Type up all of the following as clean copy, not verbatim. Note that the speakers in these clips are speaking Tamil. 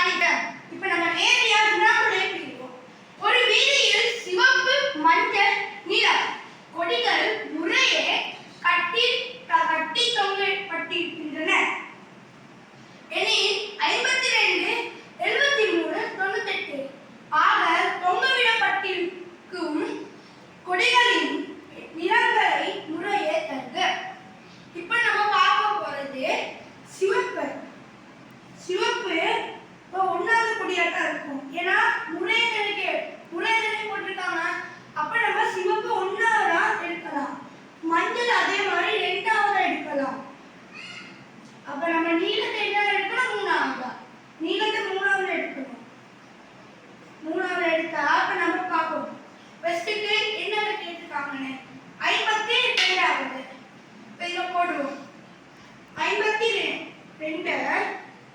காட்டிட்டேன். இப்ப நம்ம நேரடியா வினாக்குள்ளே போயிருவோம். ஒரு வீதியில் சிவப்பு, மஞ்சள், நீலம் கொடிகள் முறையே கட்டி தொங்கப்பட்டிருக்கின்றன. எனில் 52, 73, 98 ஆக தொங்கவிடப்பட்டிருக்கும் கொடிகளின் நிறங்களை முறையே தருக. இப்ப நம்ம பார்க்க போறது சிவப்பு. சிவப்பு இப்போ ஒன்னாவது கொடியாட்டா இருக்கும். ஏன்னா முறையதனை போட்டிருக்காங்க. அப்ப நம்ம சிவப்பு ஒன்னாவதா எடுக்கலாம். மஞ்சள் அதே மாதிரி ரெண்டாவதா எடுக்கலாம். அப்ப நம்ம நீலத்தை என்ன எடுக்கணும்? மூணாவதா. நீலத்தை மூணாவது எடுக்கணும். மூணாவது எடுத்தா அப்ப நம்ம பார்ப்போம் ஃபர்ஸ்ட்டுக்கு என்னென்ன கேட்டிருக்காங்கன்னு. 52வது இப்போ இதை போடுவோம். 52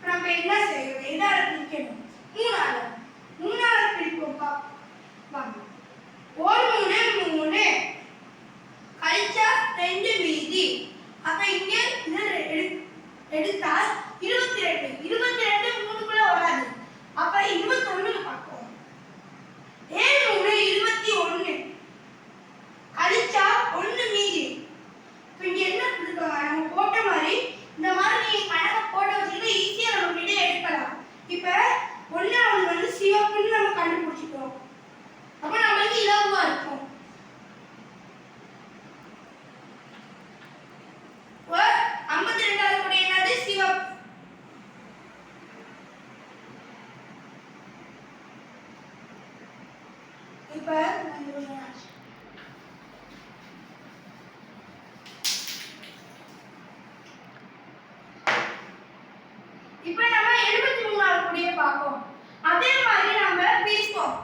நம்ம என்ன செய்யணும்? எதால பிரிக்கணும்? மூணால பிரிப்போம். வாங்க. 1 3 3 கழிச்சா 2 மீதி. அப்ப இங்க எடுத்தால் 22. 22 3க்குள்ள வராது. அப்ப 21 பார்ப்போம். 7 3 21 கழிச்சா 1 மீதி. இப்போ இங்க என்ன கொடுத்துருக்காங்க? நம்ம போட்ட மாதிரி இந்த மாதிரி நீங்க கணக்கு போட்டு வச்சுக்கிட்டு ஈஸியா நம்ம விட எடுக்கலாம். இப்ப ஒன்னாவது வந்து சிவப்புன்னு நம்ம கண்டுபிடிச்சிட்டோம். அப்ப நம்மளுக்கு இலகுவா இருக்கும். 52வது கூட என்னது? சிவப்பு. இப்ப இப்ப நம்ம 73வது கூடிய பார்ப்போம். அதே மாதிரி நம்ம பிரிப்போம்.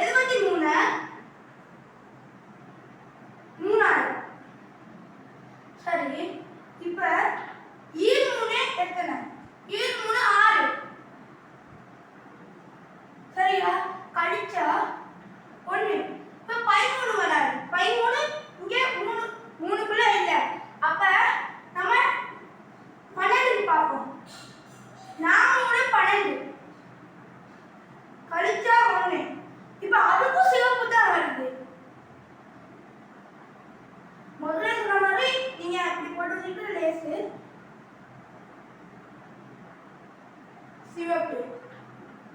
73